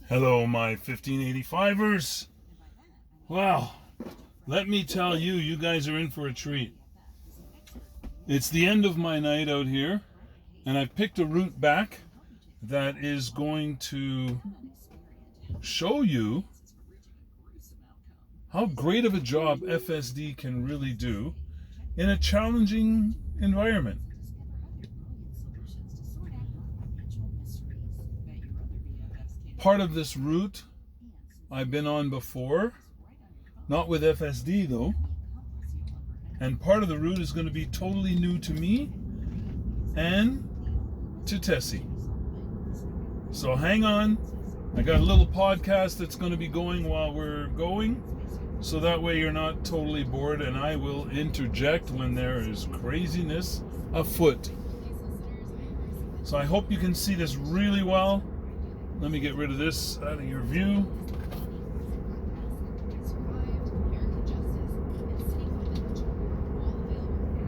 Hello, my 1585ers. Wow, let me tell you, you guys are in for a treat. It's the end of my night out here, and I've picked a route back that is going to show you how great of a job FSD can really do in a challenging environment. Part of this route I've been on before, not with FSD though, and part of the route is going to be totally new to me and to Tessie. So hang on, I got a little podcast that's going to be going while we're going, so that way you're not totally bored, and I will interject when there is craziness afoot. So I hope you can see this really well. Let me get rid of this out of your view.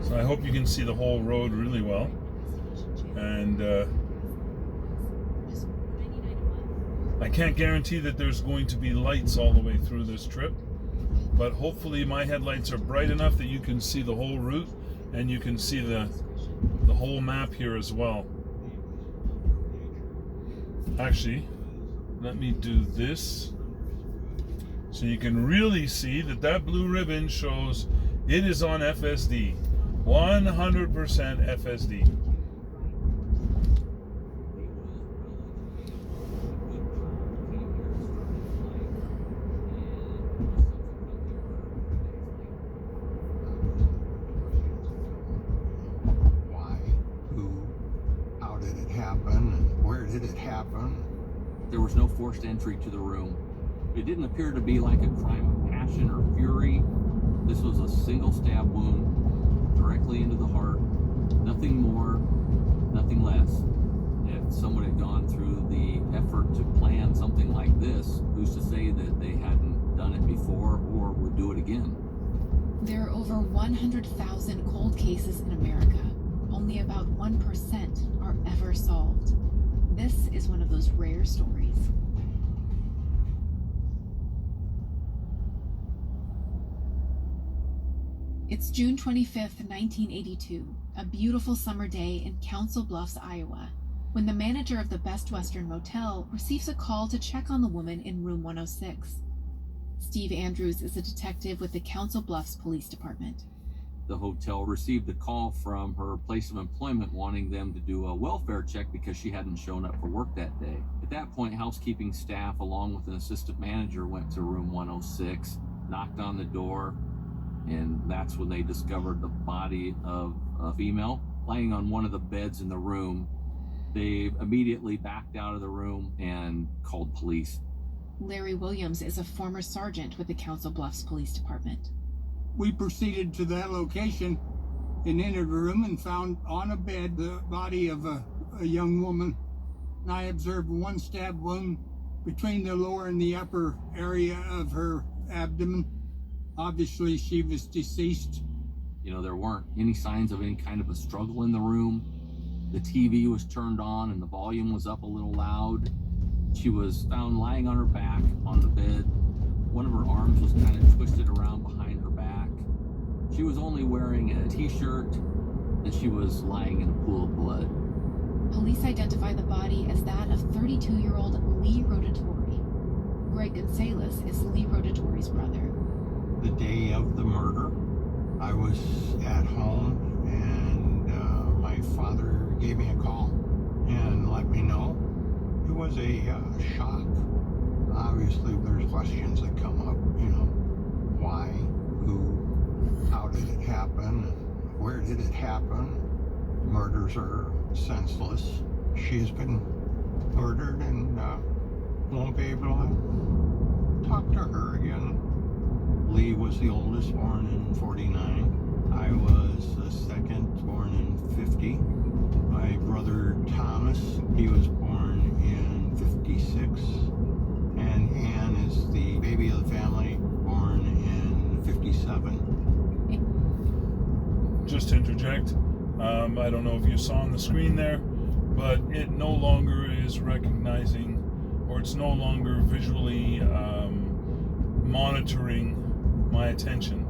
So I hope you can see the whole road really well. And I can't guarantee that there's going to be lights all the way through this trip, but hopefully my headlights are bright enough that you can see the whole route and you can see the whole map here as well. Actually, let me do this so you can really see that blue ribbon shows it is on FSD. 100% FSD. Why? Who? How did it happen? And where did it happen? There was no forced entry to the room. It didn't appear to be like a crime of passion or fury. This was a single stab wound directly into the heart. Nothing more, nothing less. If someone had gone through the effort to plan something like this, who's to say that they hadn't done it before or would do it again? There are over 100,000 cold cases in America. Only about 1% are ever solved. This is one of those rare stories. It's June 25th, 1982, a beautiful summer day in Council Bluffs, Iowa, when the manager of the Best Western Motel receives a call to check on the woman in room 106. Steve Andrews is a detective with the Council Bluffs Police Department. The hotel received a call from her place of employment wanting them to do a welfare check because she hadn't shown up for work that day. At that point, housekeeping staff, along with an assistant manager, went to room 106, knocked on the door, and that's when they discovered the body of a female lying on one of the beds in the room. They immediately backed out of the room and called police. Larry Williams is a former sergeant with the Council Bluffs Police Department. We proceeded to that location and entered a room and found on a bed the body of a young woman. And I observed one stab wound between the lower and the upper area of her abdomen. Obviously, she was deceased. You know, there weren't any signs of any kind of a struggle in the room. The TV was turned on and the volume was up a little loud. She was found lying on her back on the bed. One of her arms was kind of twisted around behind her back. She was only wearing a t-shirt and she was lying in a pool of blood. Police identify the body as that of 32-year-old Lee Rotatori. Greg Gonzalez is Lee Rotatory's brother. The day of the murder, I was at home and my father gave me a call and let me know. It was a shock. Obviously, there's questions that come up, why, who, how did it happen, where did it happen? Murders are senseless. She's been murdered and won't be able to talk to her again. Lee was the oldest, born in 49. I was the second, born in 50. My brother Thomas, he was born in 56. And Ann is the baby of the family, born in 57. Just to interject, I don't know if you saw on the screen there, but it no longer is recognizing or it's no longer visually monitoring my attention.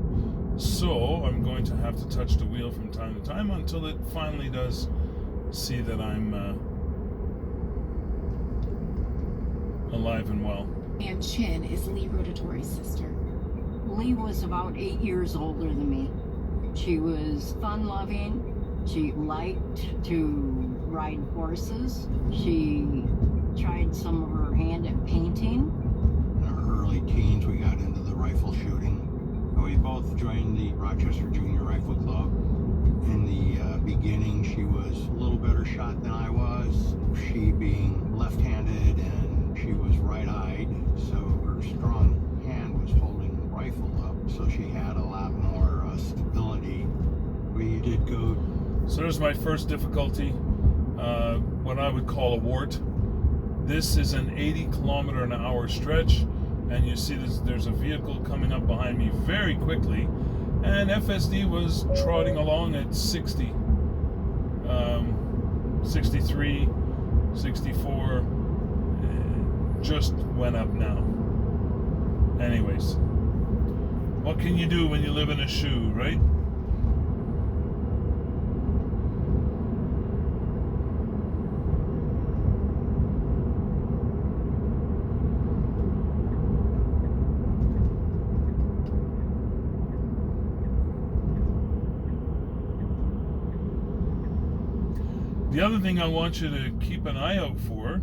So I'm going to have to touch the wheel from time to time until it finally does see that I'm alive and well. And Chin is Lee Rotatory's sister. Lee was about 8 years older than me. She was fun-loving. She liked to ride horses. She tried some of her hand at painting. In our early teens, we got into the rifle shooting. We both joined the Rochester Junior Rifle Club. In the beginning, she was a little better shot than I was. She being left-handed and she was right-eyed, so her strong hand was holding the rifle up, so she had a lot more stability. We did go. So there's my first difficulty, what I would call a wart. This is an 80-kilometer-an-hour stretch, and you see there's a vehicle coming up behind me very quickly, and FSD was trotting along at 60, 63, 64, just went up now. Anyways, what can you do when you live in a shoe, right? The other thing I want you to keep an eye out for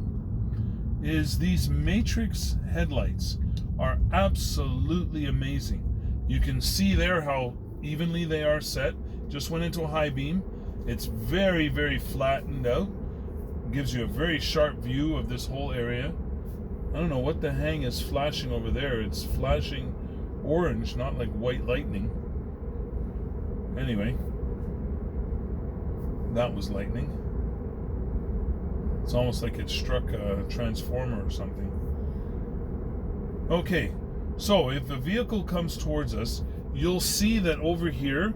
is these matrix headlights are absolutely amazing. You can see there how evenly they are set. Just went into a high beam. It's very, very flattened out. Gives you a very sharp view of this whole area. I don't know what the hang is flashing over there. It's flashing orange, not like white lightning. Anyway, that was lightning. It's almost like it struck a transformer or something. Okay, so if a vehicle comes towards us, you'll see that over here,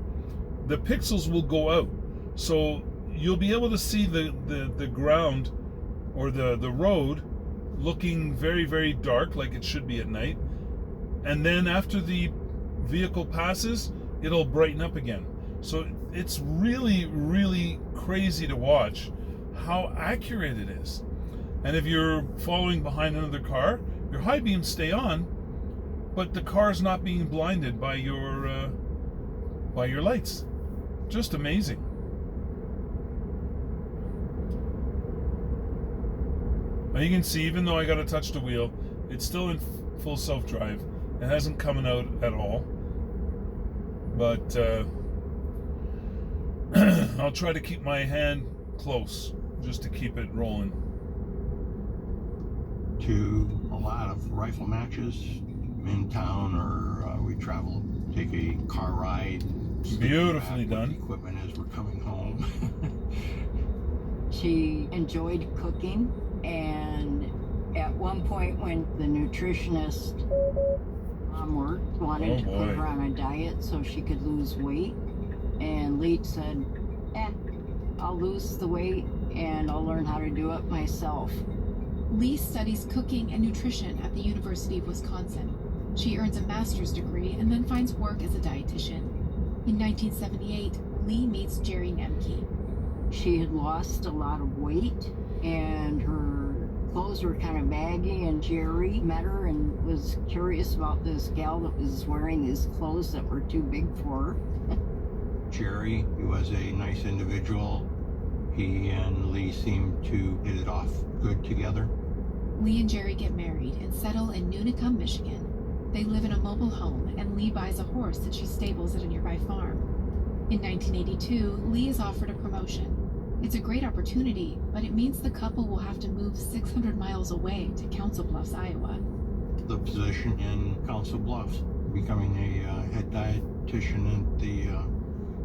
the pixels will go out. So you'll be able to see the ground or the road looking very, very dark, like it should be at night. And then after the vehicle passes, it'll brighten up again. So it's really, really crazy to watch how accurate it is. And if you're following behind another car, your high beams stay on, but the car's not being blinded by your lights. Just amazing. Now you can see, even though I got to touch the wheel, it's still in full self-drive. It hasn't come out at all. But I'll try to keep my hand close just to keep it rolling. To a lot of rifle matches in town, or we travel, take a car ride. Beautifully done. The equipment as we're coming home. She enjoyed cooking, and at one point when the nutritionist wanted to put her on a diet so she could lose weight, and Lee said, I'll lose the weight and I'll learn how to do it myself. Lee studies cooking and nutrition at the University of Wisconsin. She earns a master's degree and then finds work as a dietitian. In 1978, Lee meets Jerry Nemke. She had lost a lot of weight and her clothes were kind of baggy, and Jerry met her and was curious about this gal that was wearing these clothes that were too big for her. Jerry, he was a nice individual. He and Lee seemed to hit it off good together. Lee and Jerry get married and settle in Unicum, Michigan. They live in a mobile home, and Lee buys a horse that she stables at a nearby farm. In 1982, Lee is offered a promotion. It's a great opportunity, but it means the couple will have to move 600 miles away to Council Bluffs, Iowa. The position in Council Bluffs, becoming a head dietitian at the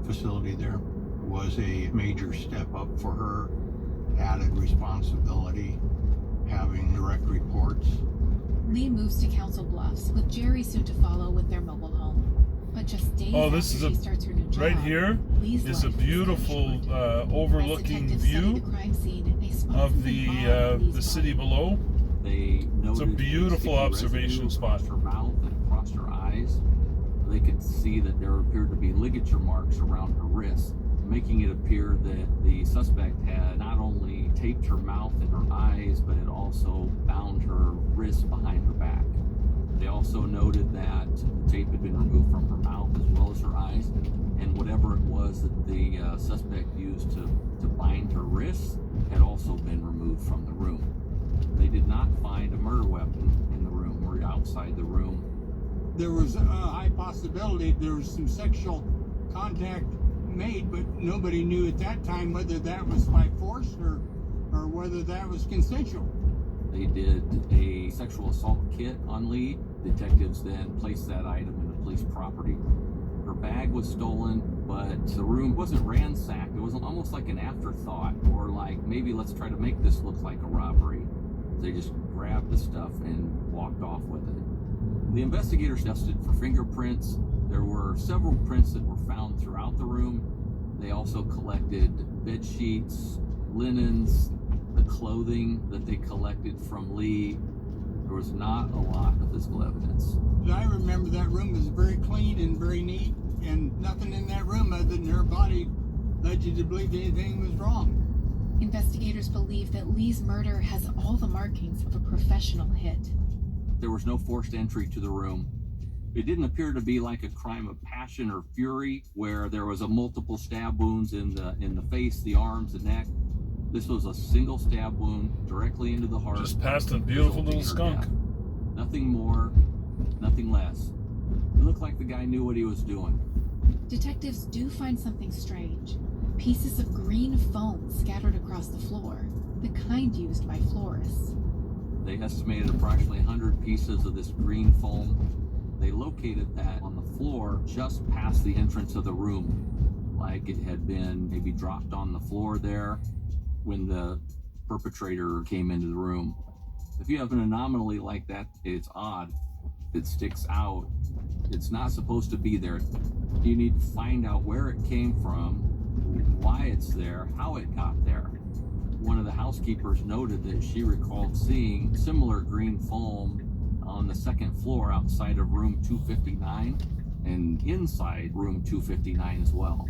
facility there, was a major step up for her. Added responsibility, having direct reports. Lee moves to Council Bluffs, with Jerry soon to follow with their mobile home. But just days after she starts her new job, right here Lee's is a life beautiful As overlooking detectives study view the crime scene, they spot of something odd in the Lee's city body. below. They noted It's a beautiful sticky observation residue spot. across her mouth and across her eyes. They could see that there appeared to be ligature marks around her wrists, making it appear that the suspect had not only taped her mouth and her eyes, but had also bound her wrists behind her back. They also noted that the tape had been removed from her mouth as well as her eyes, and whatever it was that the suspect used to bind her wrists had also been removed from the room. They did not find a murder weapon in the room or outside the room. There was a high possibility there was some sexual contact made, but nobody knew at that time whether that was by force or whether that was consensual. They did a sexual assault kit on Lee. Detectives then placed that item in the police property. Her bag was stolen, but the room wasn't ransacked. It was almost like an afterthought, or like maybe let's try to make this look like a robbery. They just grabbed the stuff and walked off with it. The investigators tested for fingerprints. There were several prints that were found throughout the room. They also collected bed sheets, linens, the clothing that they collected from Lee. There was not a lot of physical evidence. I remember that room was very clean and very neat, and nothing in that room other than her body led you to believe anything was wrong. Investigators believe that Lee's murder has all the markings of a professional hit. There was no forced entry to the room. It didn't appear to be like a crime of passion or fury where there was a multiple stab wounds in the face, the arms, the neck. This was a single stab wound directly into the heart. Just past a beautiful resulting little in her skunk. death. Nothing more, nothing less. It looked like the guy knew what he was doing. Detectives do find something strange. Pieces of green foam scattered across the floor, the kind used by florists. They estimated approximately 100 pieces of this green foam. They located that on the floor just past the entrance of the room, like it had been maybe dropped on the floor there when the perpetrator came into the room. If you have an anomaly like that, it's odd. It sticks out. It's not supposed to be there. You need to find out where it came from, why it's there, how it got there. One of the housekeepers noted that she recalled seeing similar green foam on the second floor outside of room 259 and inside room 259 as well.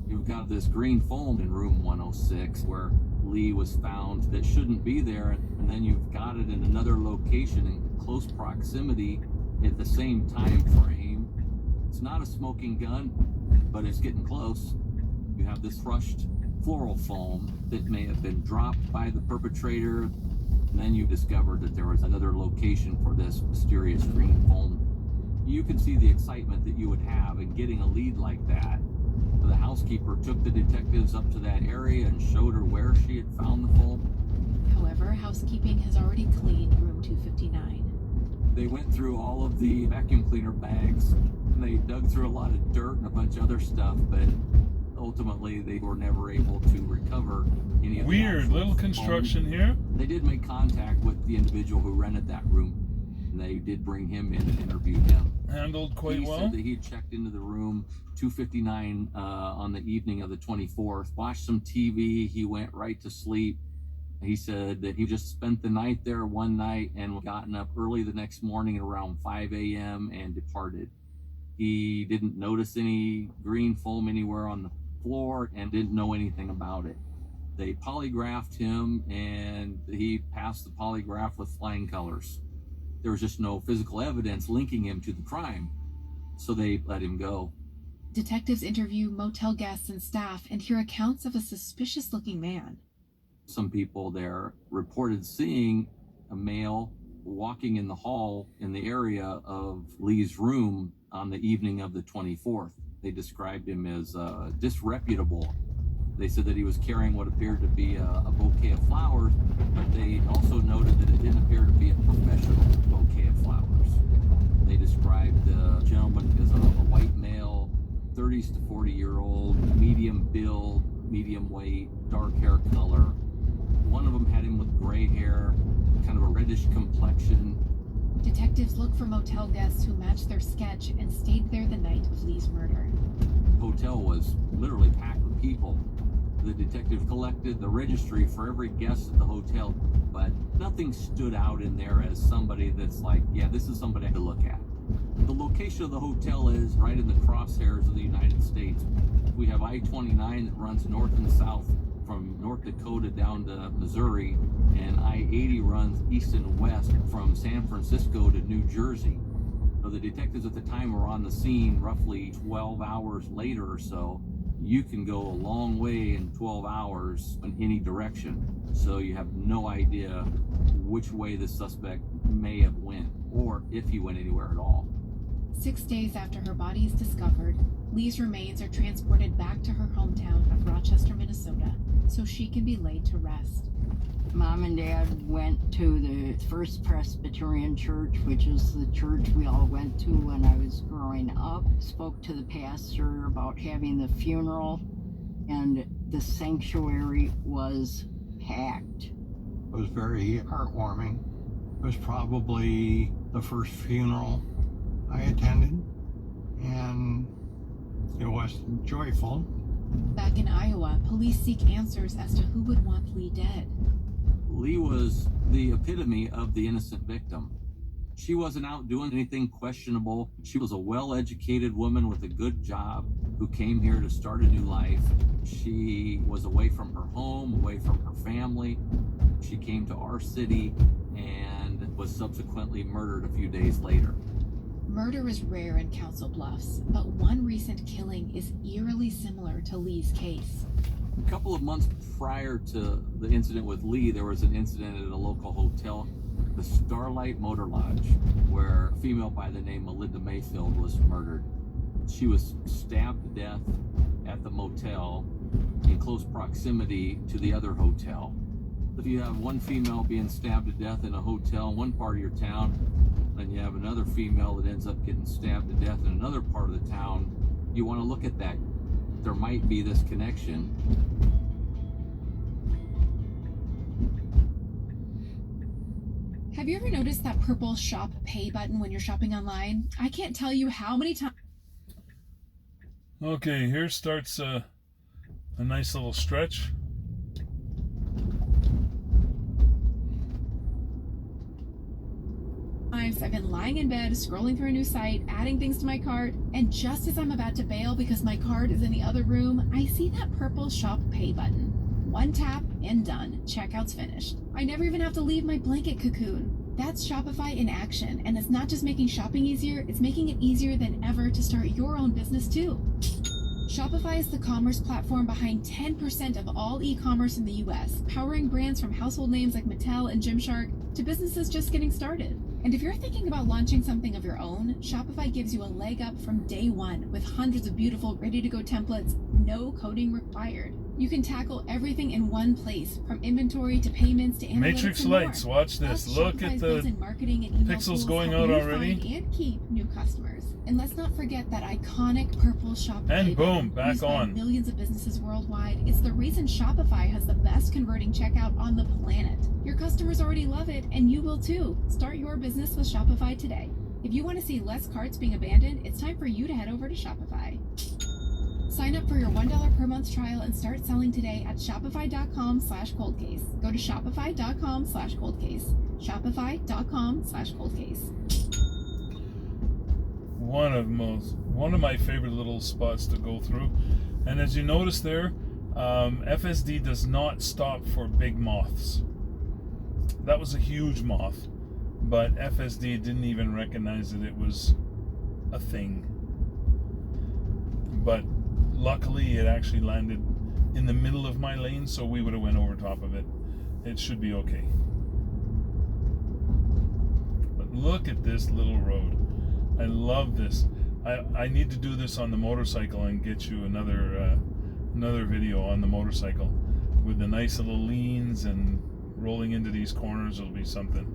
You've got this green foam in room 106 where Lee was found that shouldn't be there, and then you've got it in another location in close proximity at the same time frame. It's not a smoking gun, but it's getting close. You have this crushed floral foam that may have been dropped by the perpetrator, and then you discovered that there was another location for this mysterious green foam. You can see the excitement that you would have in getting a lead like that. The housekeeper took the detectives up to that area and showed her where she had found the foam. However, housekeeping has already cleaned room 259. They went through all of the vacuum cleaner bags, and they dug through a lot of dirt and a bunch of other stuff, but ultimately they were never able to recover any of the Weird actual little foam. construction here. They did make contact with the individual who rented that room, and they did bring him in and interview him. Handled quite He well. said that he had checked into the room 259 on the evening of the 24th, watched some TV, he went right to sleep. He said that he just spent the night there one night and gotten up early the next morning around 5 a.m. and departed. He didn't notice any green foam anywhere on the floor and didn't know anything about it. They polygraphed him and he passed the polygraph with flying colors. There was just no physical evidence linking him to the crime, so they let him go. Detectives interview motel guests and staff and hear accounts of a suspicious-looking man. Some people there reported seeing a male walking in the hall in the area of Lee's room on the evening of the 24th. They described him as disreputable. They said that he was carrying what appeared to be a bouquet of flowers, but they also noted that it didn't appear to be a professional bouquet of flowers. They described the gentleman as a white male, 30s to 40-year-old, medium build, medium weight, dark hair color. One of them had him with gray hair, kind of a reddish complexion. Detectives look for motel guests who match their sketch and stayed there the night of Lee's murder. The hotel was literally packed with people. The detective collected the registry for every guest at the hotel but nothing stood out in there as somebody that's like, yeah, this is somebody to look at. The location of the hotel is right in the crosshairs of the United States. We have I-29 that runs north and south from North Dakota down to Missouri, and I-80 runs east and west from San Francisco to New Jersey. So the detectives at the time were on the scene roughly 12 hours later or so. You can go a long way in 12 hours in any direction, so you have no idea which way the suspect may have went, or if he went anywhere at all. 6 days after her body is discovered, Lee's remains are transported back to her hometown of Rochester, Minnesota, so she can be laid to rest. Mom and Dad went to the First Presbyterian Church, which is the church we all went to when I was growing up. Spoke to the pastor about having the funeral, and the sanctuary was packed. It was very heartwarming. It was probably the first funeral I attended, and it was joyful. Back in Iowa, police seek answers as to who would want Lee dead. Lee was the epitome of the innocent victim. She wasn't out doing anything questionable. She was a well-educated woman with a good job who came here to start a new life. She was away from her home, away from her family. She came to our city and was subsequently murdered a few days later. Murder is rare in Council Bluffs, but one recent killing is eerily similar to Lee's case. A couple of months prior to the incident with Lee, there was an incident at a local hotel, the Starlight Motor Lodge, where a female by the name Melinda Mayfield was murdered. She was stabbed to death at the motel in close proximity to the other hotel. If you have one female being stabbed to death in a hotel in one part of your town, and you have another female that ends up getting stabbed to death in another part of the town, you want to look at that. There might be this connection. Have you ever noticed that purple shop pay button when you're shopping online? I can't tell you how many times. Okay, here starts a nice little stretch. I've been lying in bed, scrolling through a new site, adding things to my cart, and just as I'm about to bail because my cart is in the other room, I see that purple shop pay button. One tap and done. Checkout's finished. I never even have to leave my blanket cocoon. That's Shopify in action, and it's not just making shopping easier, it's making it easier than ever to start your own business too. Shopify is the commerce platform behind 10% of all e-commerce in the US, powering brands from household names like Mattel and Gymshark to businesses just getting started. And if you're thinking about launching something of your own, Shopify gives you a leg up from day one with hundreds of beautiful, ready-to-go templates, no coding required. You can tackle everything in one place, from inventory to payments to analytics Matrix and lights, more. watch this. Plus, Look Shopify's at built-in the marketing and email pixels tools going help out you already. find and keep new customers. And let's not forget that iconic purple shop And pay boom, button back used by on. millions of businesses worldwide. It's the reason Shopify has the best converting checkout on the planet. Your customers already love it, and you will too. Start your business with Shopify today. If you want to see less carts being abandoned, it's time for you to head over to Shopify. Sign up for your $1 per month trial and start selling today at shopify.com/coldcase. Go to shopify.com/coldcase. Shopify.com/coldcase. One of my favorite little spots to go through. And as you notice there, FSD does not stop for big moths. That was a huge moth, but FSD didn't even recognize that it was a thing. But luckily it actually landed in the middle of my lane, so we would have went over top of it. It should be okay. But look at this little road. I love this. I need to do this on the motorcycle and get you another video on the motorcycle with the nice little leans and rolling into these corners. It'll be something.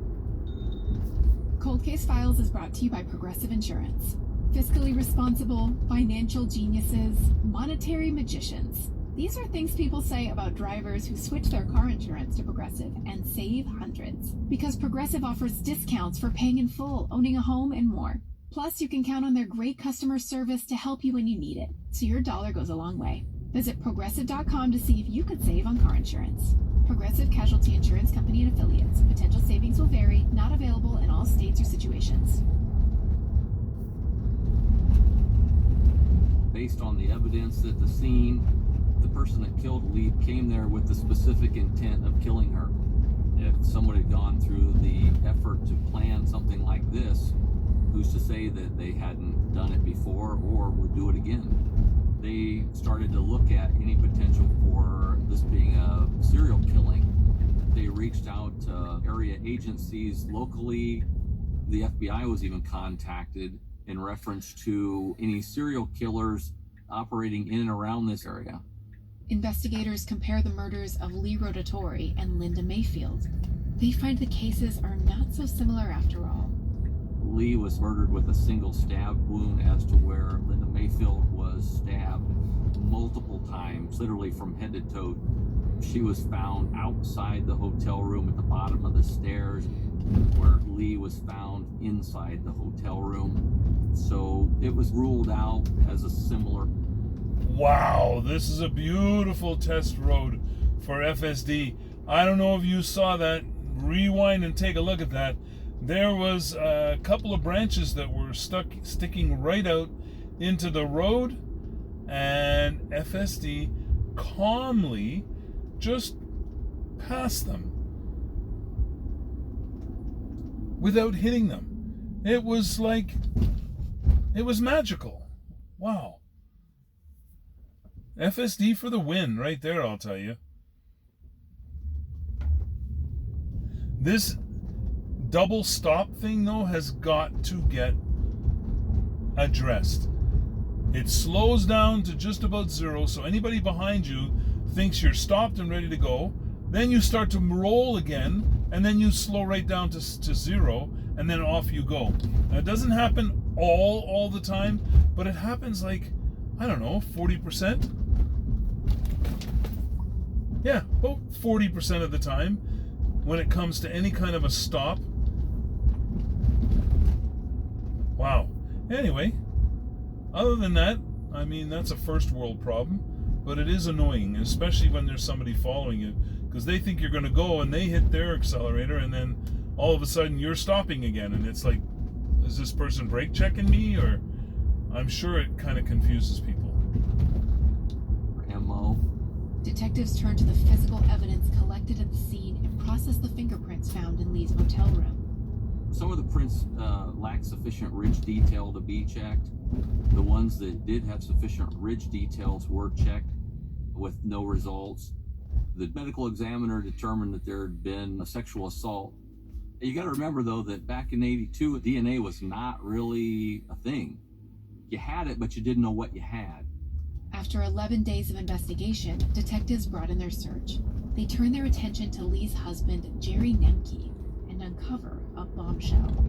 Cold Case Files is brought to you by Progressive Insurance. Fiscally responsible, financial geniuses, monetary magicians. These are things people say about drivers who switch their car insurance to Progressive and save hundreds. Because Progressive offers discounts for paying in full, owning a home, and more. Plus, you can count on their great customer service to help you when you need it, so your dollar goes a long way. Visit Progressive.com to see if you could save on car insurance. Progressive Casualty Insurance Company and affiliates. Potential savings will vary, not available in all states or situations. Based on the evidence at the scene, the person that killed Lee came there with the specific intent of killing her. If somebody had gone through the effort to plan something like this, who's to say that they hadn't done it before or would do it again? They started to look at any potential for this being a serial killing. They reached out to area agencies locally. The FBI was even contacted in reference to any serial killers operating in and around this area. Investigators compare the murders of Lee Rotatori and Linda Mayfield. They find the cases are not so similar after all. Lee was murdered with a single stab wound, as to where Linda Mayfield was stabbed multiple times, literally from head to toe. She was found outside the hotel room at the bottom of the stairs, where Lee was found inside the hotel room. So it was ruled out as a similar. Wow, this is a beautiful test road for FSD. I don't know if you saw that. Rewind and take a look at that. There was a couple of branches that were sticking right out into the road, and FSD calmly just passed them without hitting them. It was magical. Wow. FSD for the win right there, I'll tell you. This double stop thing, though, has got to get addressed. It slows down to just about zero, so anybody behind you thinks you're stopped and ready to go. Then you start to roll again, and then you slow right down to zero, and then off you go. Now, it doesn't happen all the time, but it happens like, I don't know, 40%? Yeah, about 40% of the time when it comes to any kind of a stop. Wow. Anyway, other than that, I mean, that's a first world problem, but it is annoying, especially when there's somebody following you, because they think you're going to go and they hit their accelerator, and then all of a sudden you're stopping again, and it's like, is this person brake checking me? Or I'm sure it kind of confuses people. MO. Detectives turn to the physical evidence collected at the scene and process the fingerprints found in Lee's motel room. Some of the prints lack sufficient ridge detail to be checked. The ones that did have sufficient ridge details were checked with no results. The medical examiner determined that there had been a sexual assault. You got to remember, though, that back in '82, DNA was not really a thing. You had it, but you didn't know what you had. After 11 days of investigation, detectives broaden their search. They turn their attention to Lee's husband, Jerry Nemke, and uncover a bombshell.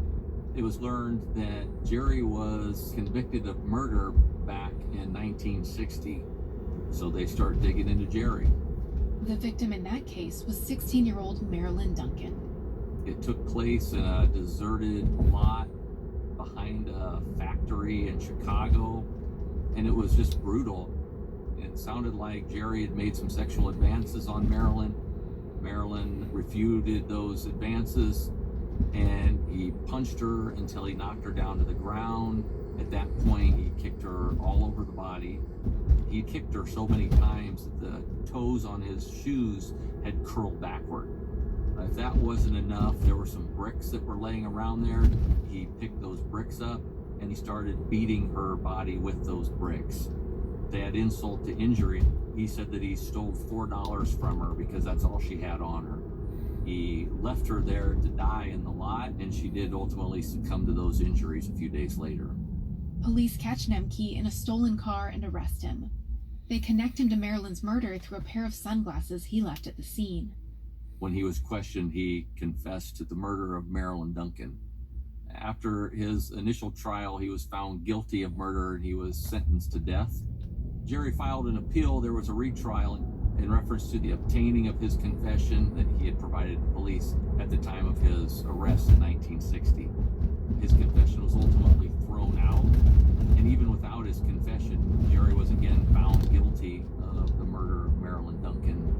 It was learned that Jerry was convicted of murder back in 1960. So they start digging into Jerry. The victim in that case was 16-year-old Marilyn Duncan. It took place in a deserted lot behind a factory in Chicago, and it was just brutal. It sounded like Jerry had made some sexual advances on Marilyn. Marilyn refuted those advances, and he punched her until he knocked her down to the ground. At that point, he kicked her all over the body. He kicked her so many times that the toes on his shoes had curled backward. If that wasn't enough, there were some bricks that were laying around there. He picked those bricks up and he started beating her body with those bricks. To add insult to injury, he said that he stole $4 from her because that's all she had on her. He left her there to die in the lot, and she did ultimately succumb to those injuries a few days later. Police catch Nemke in a stolen car and arrest him. They connect him to Marilyn's murder through a pair of sunglasses he left at the scene. When he was questioned, he confessed to the murder of Marilyn Duncan. After his initial trial, he was found guilty of murder and he was sentenced to death. Jerry filed an appeal. There was a retrial in reference to the obtaining of his confession that he had provided to police at the time of his arrest in 1960. His confession was ultimately thrown out, and even without his confession, Jerry was again found guilty of the murder of Marilyn Duncan.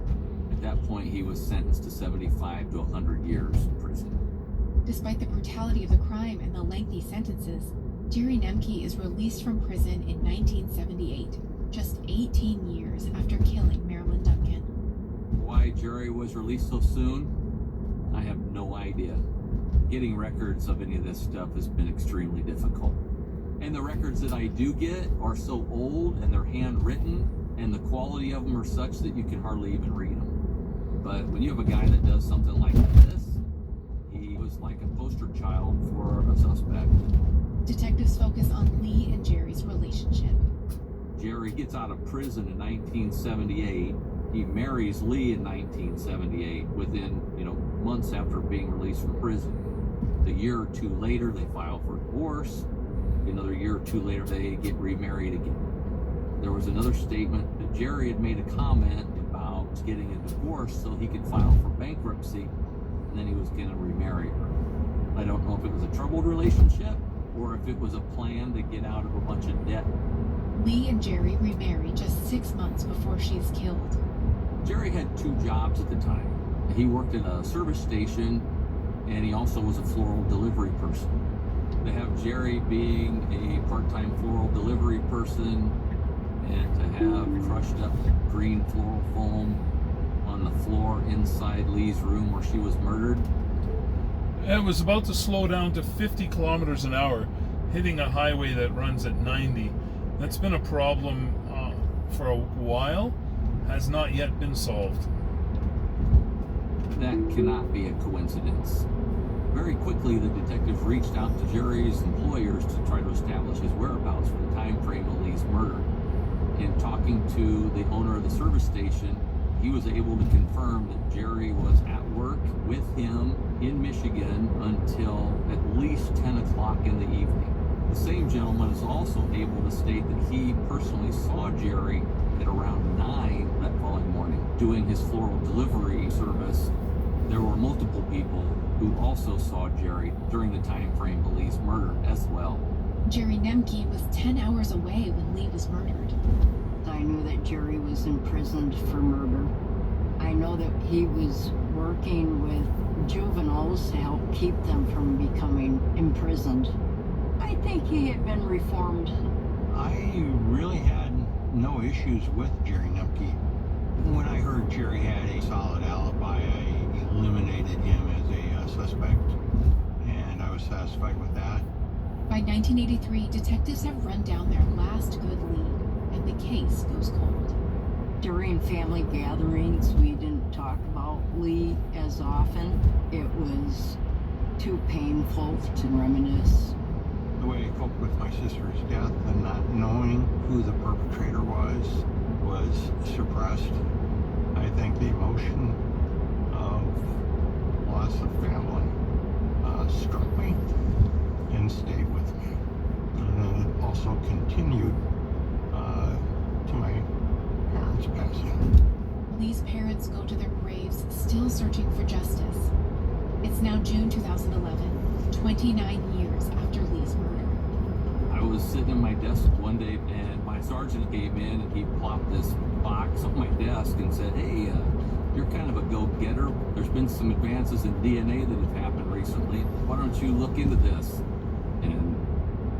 At that point, he was sentenced 75 to 100 years in prison. Despite the brutality of the crime and the lengthy sentences, Jerry Nemke is released from prison in 1978, just 18 years after killing Marilyn Duncan. Why Jerry was released so soon, I have no idea. Getting records of any of this stuff has been extremely difficult. And the records that I do get are so old and they're handwritten, and the quality of them are such that you can hardly even read them. But when you have a guy that does something like this, he was like a poster child for a suspect. Detectives focus on Lee and Jerry's relationship. Jerry gets out of prison in 1978. He marries Lee in 1978, within, months after being released from prison. A year or two later, they file for divorce. Another year or two later, they get remarried again. There was another statement that Jerry had made a comment about getting a divorce so he could file for bankruptcy, and then he was going to remarry her. I don't know if it was a troubled relationship or if it was a plan to get out of a bunch of debt. Lee and Jerry remarry just 6 months before she's killed. Jerry had 2 jobs at the time. He worked at a service station, and he also was a floral delivery person. To have Jerry being a part-time floral delivery person and to have crushed up green floral foam on the floor inside Lee's room where she was murdered. It was about to slow down to 50 kilometers an hour, hitting a highway that runs at 90. That's been a problem for a while, has not yet been solved. That cannot be a coincidence. Very quickly, the detectives reached out to Jerry's employers to try to establish his whereabouts for the time frame of Lee's murder. In talking to the owner of the service station, he was able to confirm that Jerry was at work with him in Michigan until at least 10 o'clock in the evening. The same gentleman is also able to state that he personally saw Jerry at around 9 that following morning doing his floral delivery service. There were multiple people who also saw Jerry during the time frame of Lee's murder as well. Jerry Nemke was 10 hours away when Lee was murdered. I knew that Jerry was imprisoned for murder. I know that he was working with juveniles to help keep them from becoming imprisoned. I think he had been reformed. I really had no issues with Jerry Nemke. When I heard Jerry had a solid alibi, I eliminated him as a suspect, and I was satisfied with that. By 1983, detectives have run down their last good lead, and the case goes cold. During family gatherings, we didn't talk about Lee as often. It was too painful to reminisce. The way I coped with my sister's death and not knowing who the perpetrator was suppressed. I think the emotion of loss of family struck me and stayed with me. And it also continued to my parents' passing. Lee's parents go to their graves still searching for justice. It's now June 2011, 29 years after Lee's murder. I was sitting at my desk one day and my sergeant came in and he plopped this box on my desk and said, "Hey, you're kind of a go-getter. There's been some advances in DNA that have happened recently. Why don't you look into this?" And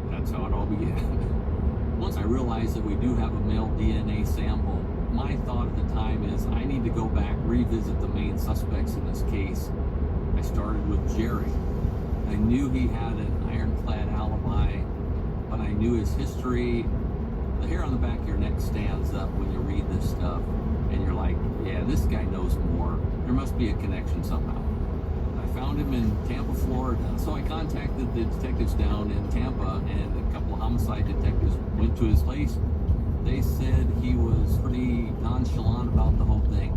that's how it all began. Once I realized that we do have a male DNA sample, my thought at the time is I need to go back, revisit the main suspects in this case. I started with Jerry. I knew he had an ironclad alibi, but I knew his history. The hair on the back of your neck stands up when you read this stuff, and you're like, yeah, this guy knows more. There must be a connection somehow. I found him in Tampa, Florida, so I contacted the detectives down in Tampa, and a couple of homicide detectives went to his place. They said he was pretty nonchalant about the whole thing.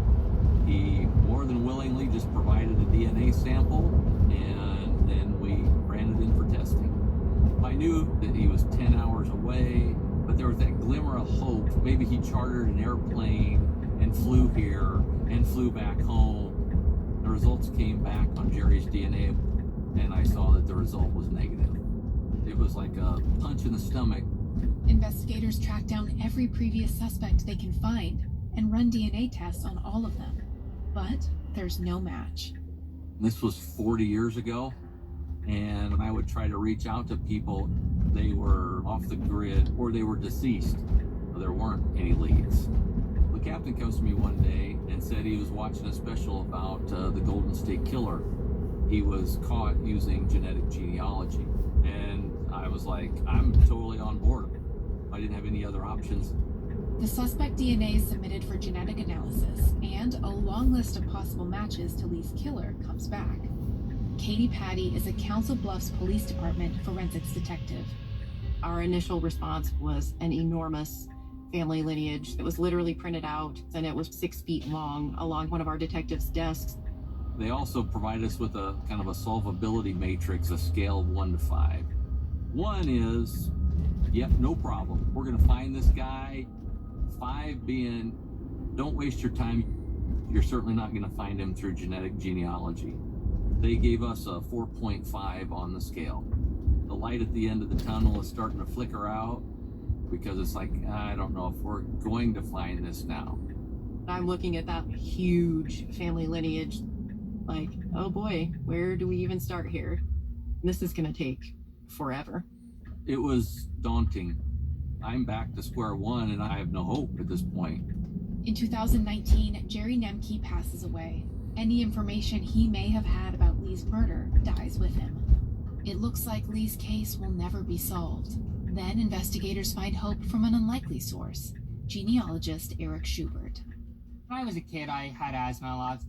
He more than willingly just provided a DNA sample, and then we ran it in for testing. I knew that he was 10 hours away, but there was that glimmer of hope. Maybe he chartered an airplane and flew here and flew back home. The results came back on Jerry's DNA, and I saw that the result was negative. It was like a punch in the stomach. Investigators track down every previous suspect they can find and run DNA tests on all of them. But there's no match. This was 40 years ago, and when I would try to reach out to people, they were off the grid or they were deceased. There weren't any leads. The captain comes to me one day and said he was watching a special about the Golden State Killer. He was caught using genetic genealogy, and I was like, I'm totally on board. I didn't have any other options. The suspect DNA is submitted for genetic analysis, and a long list of possible matches to Lee's killer comes back. Katie Patty is a Council Bluffs Police Department forensics detective. Our initial response was an enormous family lineage that was literally printed out, and it was 6 feet long along one of our detectives' desks. They also provide us with a kind of a solvability matrix, a scale of 1 to 5. 1 is, yep, no problem. We're going to find this guy. 5 being, don't waste your time. You're certainly not going to find him through genetic genealogy. They gave us a 4.5 on the scale. The light at the end of the tunnel is starting to flicker out because it's like, I don't know if we're going to find this now. I'm looking at that huge family lineage like, oh boy, where do we even start here? This is going to take forever. It was daunting. I'm back to square one and I have no hope at this point. In 2019, Jerry Nemke passes away. Any information he may have had about Lee's murder dies with him. It looks like Lee's case will never be solved. Then investigators find hope from an unlikely source, genealogist Eric Schubert. When I was a kid, I had asthma a lot.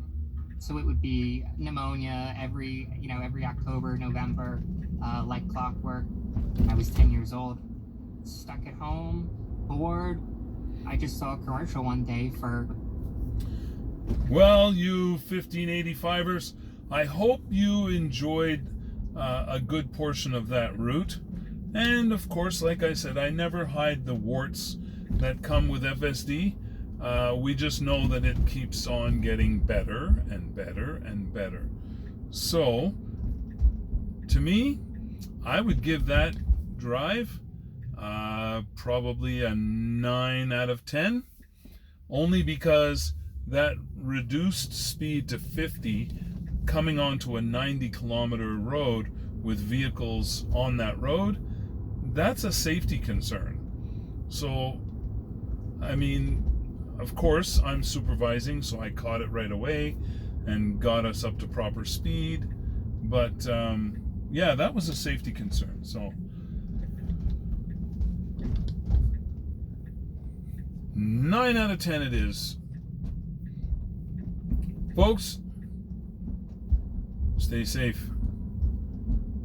So it would be pneumonia every October, November, like clockwork. I was 10 years old, stuck at home, bored. I just saw a commercial one day for... Well, you 1585ers, I hope you enjoyed a good portion of that route. And of course, like I said, I never hide the warts that come with FSD. We just know that it keeps on getting better and better and better. So, to me, I would give that drive probably a 9 out of 10. Only because that reduced speed to 50 coming onto a 90-kilometer road with vehicles on that road, that's a safety concern. So, I mean, of course, I'm supervising, so I caught it right away and got us up to proper speed. But, yeah, that was a safety concern. So, 9 out of 10 it is. Folks, stay safe,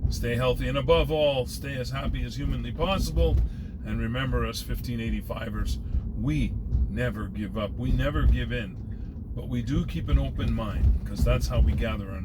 stay healthy, and above all, stay as happy as humanly possible. And remember, us 1585ers, we never give up. We never give in. But we do keep an open mind, because that's how we gather our